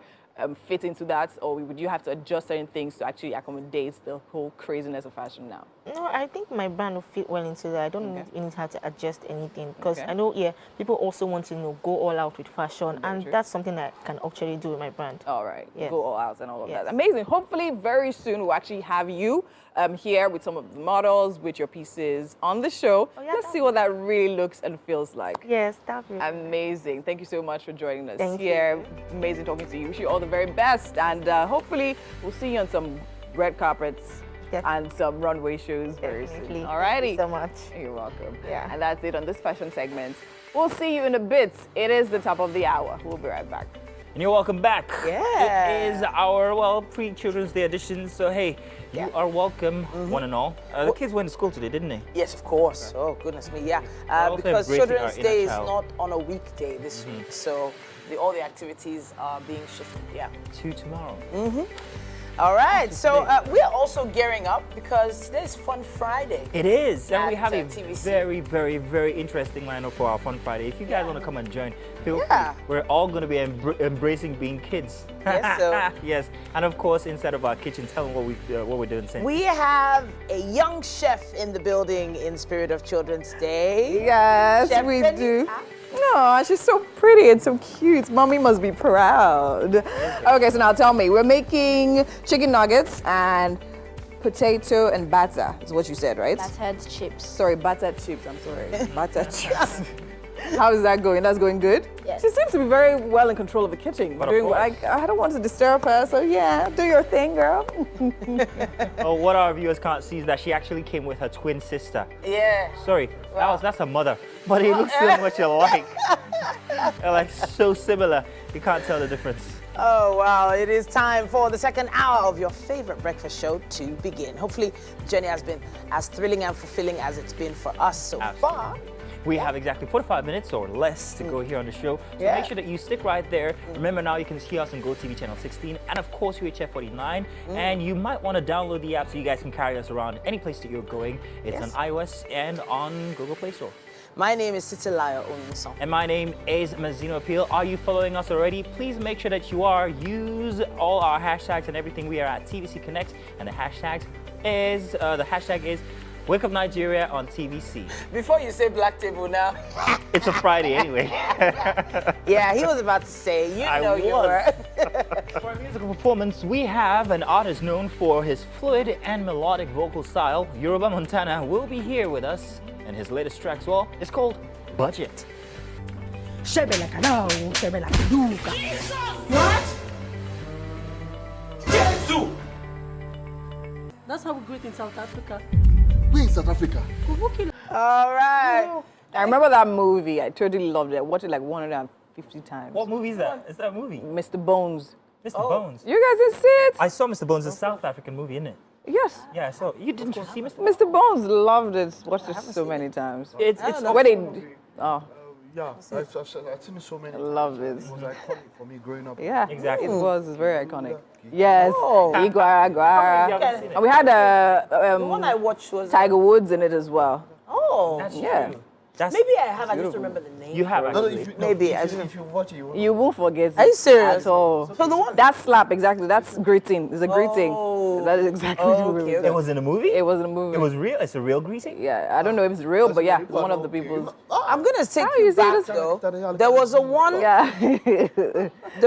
Speaker 3: fit into that, or would you have to adjust certain things to actually accommodate the whole craziness of fashion now?
Speaker 13: No, I think my brand will fit well into that. I don't need how to adjust anything because
Speaker 3: Okay.
Speaker 13: I know, people also want to go all out with fashion,
Speaker 3: Very
Speaker 13: and
Speaker 3: true.
Speaker 13: that's something that I can actually do with my brand.
Speaker 3: All right,
Speaker 13: Yes.
Speaker 3: go all out and all of
Speaker 13: Yes.
Speaker 3: that. Amazing. Hopefully, very soon we'll actually have you here with some of the models, with your pieces on the show.
Speaker 13: Oh, yeah,
Speaker 3: Let's see what that really looks and feels like.
Speaker 13: Yes, that'd be
Speaker 3: Amazing. Thank you so much for joining us
Speaker 13: Thank
Speaker 3: here.
Speaker 13: you.
Speaker 3: Amazing talking to you. Wish you all the very best. And hopefully, we'll see you on some red carpets and some runway shows very
Speaker 13: Definitely.
Speaker 3: soon. All righty.
Speaker 13: Thank you so much.
Speaker 3: You're welcome.
Speaker 13: Yeah.
Speaker 3: And that's it on this fashion segment. We'll see you in a bit. It is the top of the hour. We'll be right back.
Speaker 2: And you're welcome back.
Speaker 1: Yeah.
Speaker 2: It is our, pre-Children's Day edition. So, hey, you are welcome, one and all. The kids went to school today, didn't they?
Speaker 1: Yes, of course. Oh, goodness me, yeah.
Speaker 2: also
Speaker 1: Because
Speaker 2: embracing
Speaker 1: Children's
Speaker 2: our inner
Speaker 1: Day is
Speaker 2: child.
Speaker 1: not on a weekday this week, so all the activities are being shifted, yeah.
Speaker 2: To tomorrow.
Speaker 1: All right, so we are also gearing up because today's Fun Friday.
Speaker 2: It is, and we
Speaker 1: at,
Speaker 2: have a
Speaker 1: TVC.
Speaker 2: very, very, very interesting lineup for our Fun Friday. If you guys want to come and join, feel
Speaker 1: Yeah.
Speaker 2: free. We're all going to be embracing being kids.
Speaker 1: Yes, so-
Speaker 2: Yes, and of course, inside of our kitchen, tell them what we're doing. Since.
Speaker 1: We have a young chef in the building in spirit of Children's Day.
Speaker 3: Yes,
Speaker 1: Chef
Speaker 3: we
Speaker 1: Benita.
Speaker 3: do. No, she's so pretty and so cute. Mommy must be proud. Okay, so now tell me, we're making chicken nuggets and potato and batter, is what you said, right?
Speaker 10: Battered chips.
Speaker 3: Sorry, battered chips, I'm sorry. Battered chips. How is that going? That's going good?
Speaker 10: Yes.
Speaker 3: She seems to be very well in control of the kitchen.
Speaker 2: But of course.
Speaker 3: I don't want to disturb her, so yeah, do your thing, girl.
Speaker 2: Oh, what our viewers can't see is that she actually came with her twin sister.
Speaker 1: Yeah.
Speaker 2: Sorry, that's her mother, but it looks so much alike. They're like so similar, you can't tell the difference.
Speaker 1: Oh, wow. It is time for the second hour of your favorite breakfast show to begin. Hopefully, the journey has been as thrilling and fulfilling as it's been for us so far.
Speaker 2: We have exactly 45 minutes or less to go here on the show. So make sure that you stick right there. Remember now you can hear us on GoTV channel 16 and of course UHF 49. And you might want to download the app so you guys can carry us around any place that you're going. It's on iOS and on Google Play Store.
Speaker 1: My name is Titilayo Onyinson.
Speaker 2: And my name is Mazino Appeal. Are you following us already? Please make sure that you are. Use all our hashtags and everything. We are at TVC Connect, and the hashtag is Wake Up Nigeria on TVC.
Speaker 1: Before you say Black Table now.
Speaker 2: It's a Friday anyway.
Speaker 1: Yeah, he was about to say, you were.
Speaker 2: For our musical performance, we have an artist known for his fluid and melodic vocal style. Yoruba Montana will be here with us, and his latest track as well is called Budget.
Speaker 14: What? Jesus! That's how we greet in South Africa.
Speaker 11: We in South Africa.
Speaker 1: All right.
Speaker 3: I remember that movie. I totally loved it. I watched it like 150 times.
Speaker 2: What movie is that? Is that a movie?
Speaker 3: Mr. Bones.
Speaker 2: Mr. Bones.
Speaker 3: You guys didn't see it?
Speaker 2: I saw Mr. Bones, a South African movie, isn't it?
Speaker 3: Yes.
Speaker 2: Yeah, I saw. You didn't you see Mr. Bones?
Speaker 3: Mr. Bones loved it. Watched it so many times.
Speaker 2: It's
Speaker 3: where they. Oh.
Speaker 11: Yeah, I've seen it so many
Speaker 3: I
Speaker 11: times.
Speaker 3: love it.
Speaker 11: It was iconic for me growing up.
Speaker 3: Yeah,
Speaker 2: exactly.
Speaker 3: It was. It's very iconic. Yes.
Speaker 1: Oh.
Speaker 3: Iguara, Iguara. And we had
Speaker 1: the one I watched was
Speaker 3: Tiger Woods in it as well.
Speaker 1: Oh.
Speaker 2: That's
Speaker 3: yeah.
Speaker 2: true.
Speaker 1: Maybe I have. I just remember the name.
Speaker 2: You have actually.
Speaker 11: If you watch it,
Speaker 3: you won't forget it.
Speaker 1: Are you serious?
Speaker 3: At all.
Speaker 1: So the one
Speaker 3: that slap, exactly. That's greeting. It's a greeting. That is exactly the movie.
Speaker 2: It was in a movie?
Speaker 3: It was in a movie.
Speaker 2: It was real? It's a real greeting?
Speaker 3: Yeah, I don't know if it's real, but yeah, it's one of the people's.
Speaker 1: I'm gonna take you back though. There was a one.
Speaker 3: Yeah.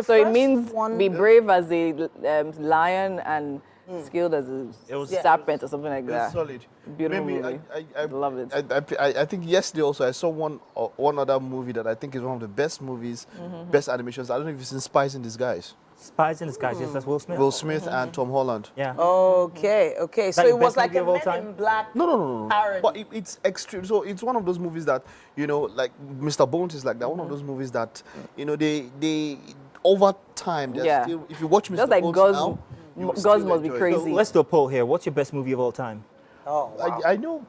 Speaker 3: So it means
Speaker 1: one.
Speaker 3: be brave as a lion and skilled as a serpent or something like that.
Speaker 11: Solid.
Speaker 3: Beautiful
Speaker 11: Maybe
Speaker 3: movie.
Speaker 11: I
Speaker 3: love it.
Speaker 11: I think yesterday also I saw one other movie that I think is one of the best movies, best animations. I don't know if you've seen Spies in Disguise.
Speaker 2: Spies in Disguise, yes, that's Will Smith.
Speaker 11: Will Smith and Tom Holland.
Speaker 2: Yeah.
Speaker 1: Okay. So it was like a Men in Black.
Speaker 11: No.
Speaker 1: parody.
Speaker 11: But it's extreme. So it's one of those movies that, like Mr. Bones is like that. One of those movies that, they over time, still, if you watch Mr.
Speaker 3: Just like
Speaker 11: Bones
Speaker 3: Gods,
Speaker 11: now,
Speaker 3: Gods must be crazy.
Speaker 2: So let's do a poll here. What's your best movie of all time?
Speaker 1: Oh, wow.
Speaker 11: I know.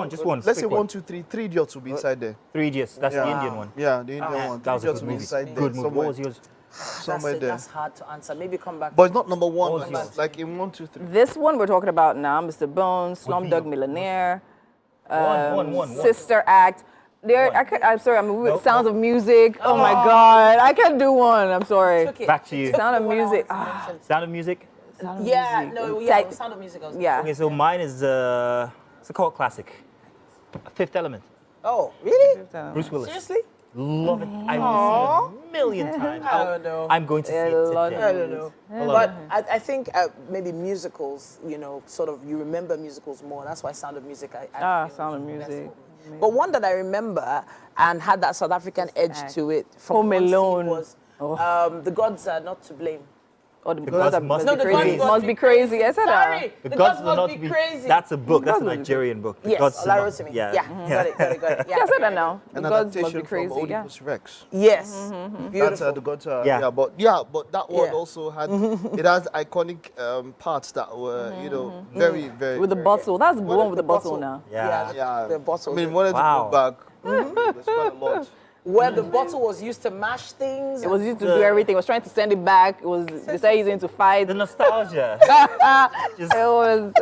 Speaker 2: Just one.
Speaker 11: Let's say
Speaker 2: quick
Speaker 11: 1, 2, 3. 3 Idiots will be inside there.
Speaker 2: 3 Idiots. That's the Indian one.
Speaker 11: Yeah, the Indian one.
Speaker 2: That was a good
Speaker 11: will be
Speaker 2: movie.
Speaker 11: inside there.
Speaker 2: Good movie. What was yours?
Speaker 11: Somewhere there.
Speaker 1: That's hard to answer. Maybe come back.
Speaker 11: But it's not number one.
Speaker 2: What was yours?
Speaker 11: Like in 1, 2, 3.
Speaker 3: This one we're talking about now, Mr. Bones, Slumdog Millionaire,
Speaker 2: One.
Speaker 3: Sister Act. I'm sorry, I'm with Sounds of Music. Oh my God, I can't do one. I'm sorry.
Speaker 1: Okay.
Speaker 2: Back to you.
Speaker 3: Sound of Music.
Speaker 2: Sound of Music?
Speaker 1: Yeah, no, yeah, Sound of Music.
Speaker 3: Yeah.
Speaker 2: Okay, so mine is it's a cult classic. Fifth Element.
Speaker 1: Oh, really?
Speaker 2: Bruce Willis.
Speaker 1: Seriously?
Speaker 2: Love it. I've seen it a million times.
Speaker 1: I don't know.
Speaker 2: I'm going to see it today.
Speaker 1: I don't know. But I think maybe musicals, sort of, you remember musicals more. That's why Sound of Music, I feel
Speaker 3: Sound of
Speaker 1: is the best
Speaker 3: Music.
Speaker 1: one. But one that I remember and had that South African edge to it from
Speaker 3: Home
Speaker 1: one scene
Speaker 3: Alone.
Speaker 1: was The Gods Are Not to Blame.
Speaker 3: Oh, the
Speaker 2: Gods
Speaker 3: must
Speaker 2: Must
Speaker 3: be
Speaker 2: Be
Speaker 3: crazy.
Speaker 2: Crazy.
Speaker 3: Must be crazy. I said that.
Speaker 1: Sorry,
Speaker 2: The
Speaker 1: The
Speaker 2: Gods
Speaker 1: Gods
Speaker 2: Are Not
Speaker 1: Must
Speaker 2: to
Speaker 1: Be
Speaker 2: Be
Speaker 1: Crazy.
Speaker 2: That's a book. That's a
Speaker 3: Gods Must Be
Speaker 2: Nigerian book. The
Speaker 1: Yes,
Speaker 2: Gods Are Not-
Speaker 1: Olarotomi.
Speaker 2: Yeah.
Speaker 1: Got it.
Speaker 3: Yeah, I said that now. The
Speaker 11: An
Speaker 3: Gods must
Speaker 11: adaptation
Speaker 3: be crazy.
Speaker 11: from
Speaker 3: Yeah.
Speaker 11: Oedipus Rex.
Speaker 1: Yes.
Speaker 11: That's
Speaker 1: Beautiful.
Speaker 11: the Gods.
Speaker 2: Yeah.
Speaker 11: But that one also had it has iconic parts that were very very
Speaker 3: With the
Speaker 11: very-
Speaker 3: bottle. That's the
Speaker 1: What
Speaker 3: one
Speaker 1: is
Speaker 3: with the
Speaker 1: the
Speaker 3: bottle
Speaker 1: bottle?
Speaker 3: now.
Speaker 2: Yeah.
Speaker 11: Yeah,
Speaker 1: The bottle.
Speaker 11: I mean, wanted
Speaker 2: Wow.
Speaker 11: to go back. There's quite a lot.
Speaker 1: Where the bottle was used to mash things.
Speaker 3: It was used to do everything. It was trying to send it back. It was they started using it to fight.
Speaker 2: The nostalgia.
Speaker 3: It was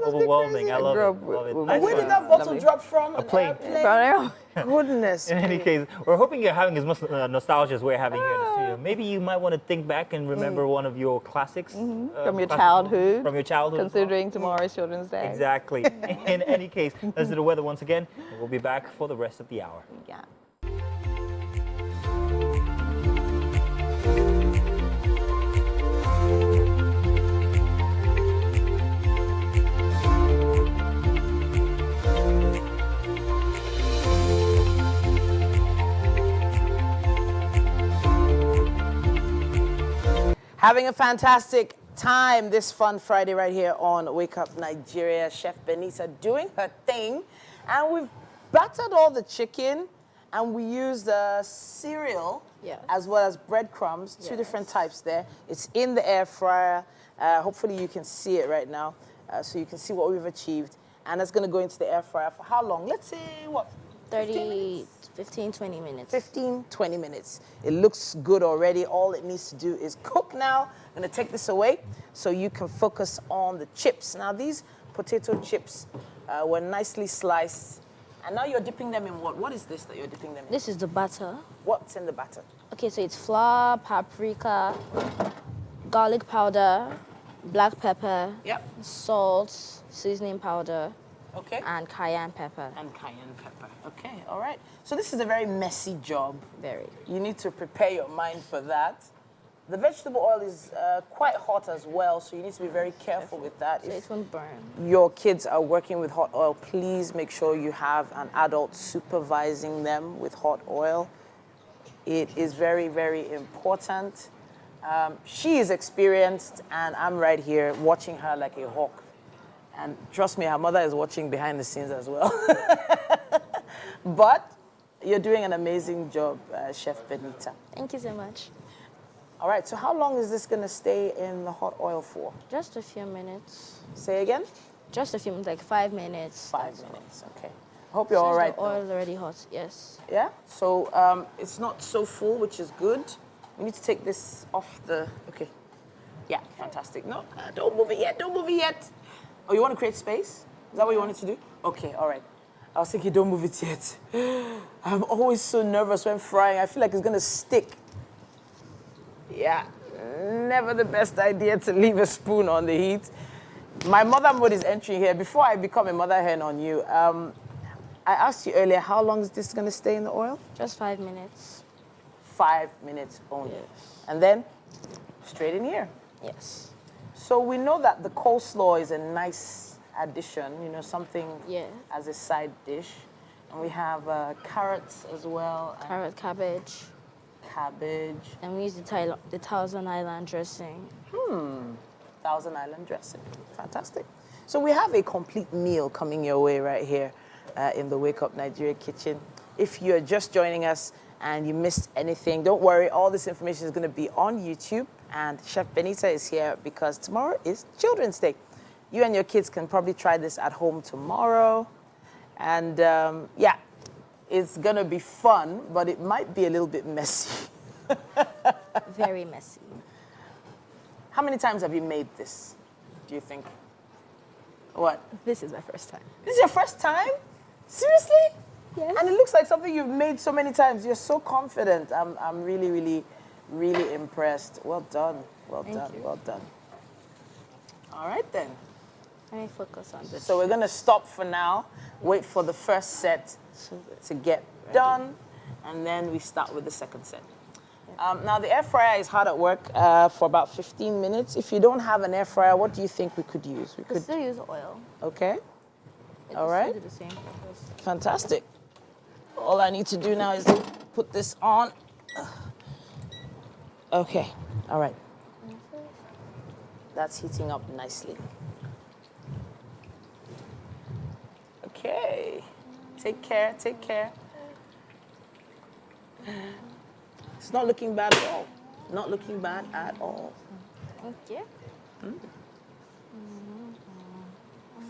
Speaker 2: Overwhelming. I love
Speaker 3: grew
Speaker 2: it.
Speaker 3: up
Speaker 2: Love it.
Speaker 3: with-
Speaker 2: Nice
Speaker 1: Where
Speaker 2: one.
Speaker 1: did that bottle
Speaker 3: Lovely.
Speaker 1: drop from?
Speaker 2: A plane.
Speaker 1: Goodness.
Speaker 2: In any case, we're hoping you're having as much nostalgia as we're having here in the studio. Maybe you might want to think back and remember one of your classics.
Speaker 3: From your
Speaker 2: classic-
Speaker 3: childhood.
Speaker 2: From your childhood.
Speaker 3: Considering tomorrow's Children's Day.
Speaker 2: Exactly. In any case, let's do the weather once again. And we'll be back for the rest of the hour.
Speaker 3: Yeah.
Speaker 1: Having a fantastic time this fun Friday right here on Wake Up Nigeria. Chef Benita doing her thing. And we've battered all the chicken And we used cereal
Speaker 10: Yeah.
Speaker 1: as well as breadcrumbs, two different types there. It's in the air fryer. Hopefully you can see it right now, so you can see what we've achieved. And it's going to go into the air fryer for how long? Let's say, what?
Speaker 10: 15, 20 minutes.
Speaker 1: 15, 20 minutes. It looks good already. All it needs to do is cook now. I'm going to take this away so you can focus on the chips. Now, these potato chips were nicely sliced. And now you're dipping them in what? What is this that you're dipping them in?
Speaker 10: This is the batter.
Speaker 1: What's in the batter?
Speaker 10: Okay, so it's flour, paprika, garlic powder, black pepper, salt, seasoning powder, and cayenne pepper.
Speaker 1: And cayenne pepper. Okay, all right. So this is a very messy job.
Speaker 10: Very.
Speaker 1: You need to prepare your mind for that. The vegetable oil is quite hot as well, so you need to be very careful with that.
Speaker 10: So it won't burn.
Speaker 1: Your kids are working with hot oil, please make sure you have an adult supervising them with hot oil. It is very, very important. She is experienced, and I'm right here watching her like a hawk. And trust me, her mother is watching behind the scenes as well. But you're doing an amazing job, Chef Benita.
Speaker 10: Thank you so much.
Speaker 1: All right, so how long is this going to stay in the hot oil for?
Speaker 10: Just a few minutes.
Speaker 1: Say again?
Speaker 10: Just a few minutes, like 5 minutes.
Speaker 1: 5 minutes, okay. I hope you're all right.
Speaker 10: The oil is already hot, yes.
Speaker 1: Yeah, so it's not so full, which is good. We need to take this off the, okay. Yeah, fantastic. No, don't move it yet, don't move it yet. Oh, you want to create space? Is that what you wanted to do? Okay, all right. I was thinking, don't move it yet. I'm always so nervous when frying. I feel like it's going to stick. Yeah, never the best idea to leave a spoon on the heat. My mother mode is entering here. Before I become a mother hen on you, I asked you earlier, how long is this going to stay in the oil?
Speaker 10: Just 5 minutes.
Speaker 1: 5 minutes only. Yes. And then straight in here.
Speaker 10: Yes.
Speaker 1: So we know that the coleslaw is a nice addition, you know, something as a side dish. And we have carrots as well.
Speaker 10: Carrot, cabbage.
Speaker 1: Cabbage.
Speaker 10: And we use the Thousand Island dressing.
Speaker 1: Thousand Island dressing. Fantastic. So we have a complete meal coming your way right here in the Wake Up Nigeria kitchen. If you're just joining us and you missed anything, don't worry. All this information is going to be on YouTube. And Chef Benita is here because tomorrow is Children's Day. You and your kids can probably try this at home tomorrow. And yeah, it's going to be fun, but it might be a little bit messy.
Speaker 10: Very messy.
Speaker 1: How many times have you made this, do you think? What?
Speaker 10: This is my first time.
Speaker 1: This is your first time? Seriously?
Speaker 10: Yes.
Speaker 1: And it looks like something you've made so many times. You're so confident. I'm really, really, really impressed. Well done. Well
Speaker 10: Thank
Speaker 1: done.
Speaker 10: you.
Speaker 1: Well done. All right then.
Speaker 10: Let me focus on this.
Speaker 1: So we're going to stop for now, wait for the first set to get done, and then we start with the second set. Now, the air fryer is hard at work for about 15 minutes. If you don't have an air fryer, what do you think we could use? We
Speaker 10: could still use oil.
Speaker 1: Okay.
Speaker 10: It
Speaker 1: All
Speaker 10: could
Speaker 1: right.
Speaker 10: still do the same purpose.
Speaker 1: Fantastic. All I need to do now is put this on. Okay. All right. That's heating up nicely. Okay. Take care, take care. It's not looking bad at all. Not looking bad at all.
Speaker 10: Thank you.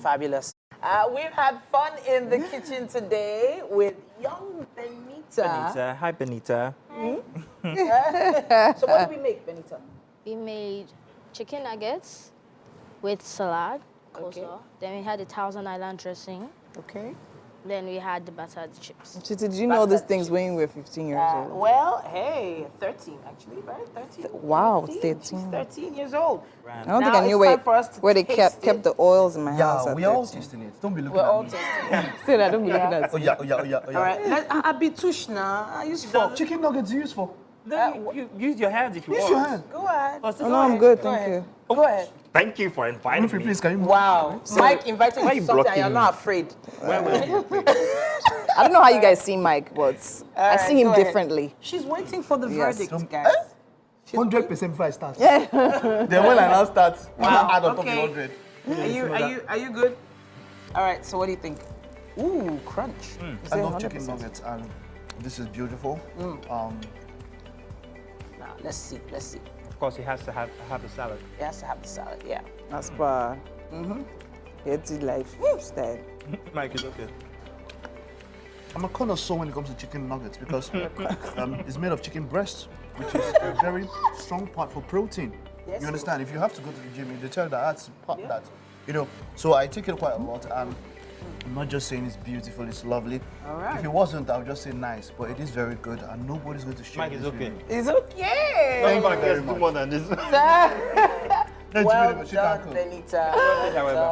Speaker 1: Fabulous. We've had fun in the kitchen today with young Benita.
Speaker 2: Benita. Hi, Benita.
Speaker 1: So what did we make, Benita?
Speaker 10: We made chicken nuggets with salad, coleslaw. Then we had the Thousand Island dressing.
Speaker 1: Okay.
Speaker 10: Then we had the battered chips.
Speaker 3: Did you know these things when you were 15 years old?
Speaker 1: Well, hey, 13 actually, right? 13.
Speaker 3: Wow,
Speaker 1: 13.
Speaker 3: 13.
Speaker 1: She's 13 years old.
Speaker 3: I don't think I knew where they kept the oils in my house.
Speaker 15: Yeah, we are all tasting it. Don't be looking
Speaker 1: We're
Speaker 15: at
Speaker 1: all
Speaker 15: me.
Speaker 1: tasting
Speaker 3: Say that, don't be looking at
Speaker 15: Oh yeah, oh yeah, oh yeah, oh yeah.
Speaker 1: All right, I be tushna. I use fork.
Speaker 15: Chicken nuggets you use for?
Speaker 2: You use your hands if you
Speaker 15: Use
Speaker 2: want.
Speaker 15: your hand.
Speaker 1: Go ahead.
Speaker 3: Oh, no, I'm good, thank you.
Speaker 1: Go ahead.
Speaker 2: Thank you for inviting me.
Speaker 15: Please, can you move?
Speaker 1: Wow. Mike invited
Speaker 2: why
Speaker 1: you
Speaker 2: you
Speaker 1: to something and
Speaker 2: blocking
Speaker 1: you're
Speaker 2: me?
Speaker 1: not afraid.
Speaker 3: I don't know how you guys see Mike, but I
Speaker 1: right,
Speaker 3: see him
Speaker 1: go ahead.
Speaker 3: differently.
Speaker 1: She's waiting for the
Speaker 3: Yes.
Speaker 1: verdict, guys.
Speaker 15: 100% before I start.
Speaker 3: Yeah.
Speaker 15: Then when I now start,
Speaker 1: Wow.
Speaker 15: add on top of
Speaker 1: Okay.
Speaker 15: 100.
Speaker 1: Are you good? All right. So what do you think? Ooh, crunch.
Speaker 15: I love chicken nuggets, and
Speaker 11: This is beautiful.
Speaker 1: Now, let's see.
Speaker 2: Of course, he has to have the salad.
Speaker 1: He has to have the salad, yeah.
Speaker 3: As per healthy lifestyle.
Speaker 2: Mike is okay.
Speaker 11: I'm a connoisseur when it comes to chicken nuggets because it's made of chicken breast, which is a very strong part for protein.
Speaker 1: Yes.
Speaker 11: You understand? If you have to go to the gym, they tell you that that's part that, you know. So I take it quite a lot, and I'm not just saying it's beautiful, it's lovely.
Speaker 1: All right.
Speaker 11: If it wasn't, I would just say nice, but it is very good, and nobody's going to share
Speaker 2: Mike is
Speaker 11: this
Speaker 2: okay.
Speaker 11: with me.
Speaker 1: It's okay.
Speaker 11: Thank you very much.
Speaker 2: More than this.
Speaker 1: Well done, Benita.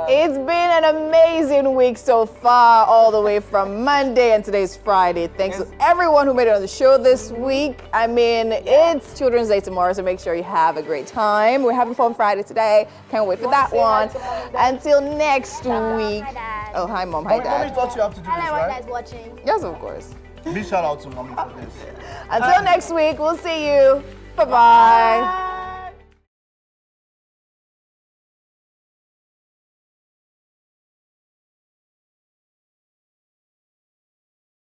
Speaker 3: It's been an amazing week so far, all the way from Monday, and today's Friday. Thanks to everyone who made it on the show this week. I mean, it's Children's Day tomorrow, so make sure you have a great time. We're having Fun Friday today. Can't wait for that one. Until next week. Oh, hi, Mom. Hi, Dad.
Speaker 11: Mommy thought you have to do this,
Speaker 10: Hello,
Speaker 11: right?
Speaker 10: guys watching.
Speaker 3: Yes, of course.
Speaker 11: Big shout out to Mommy for this.
Speaker 3: Until next week, we'll see you. Bye-bye.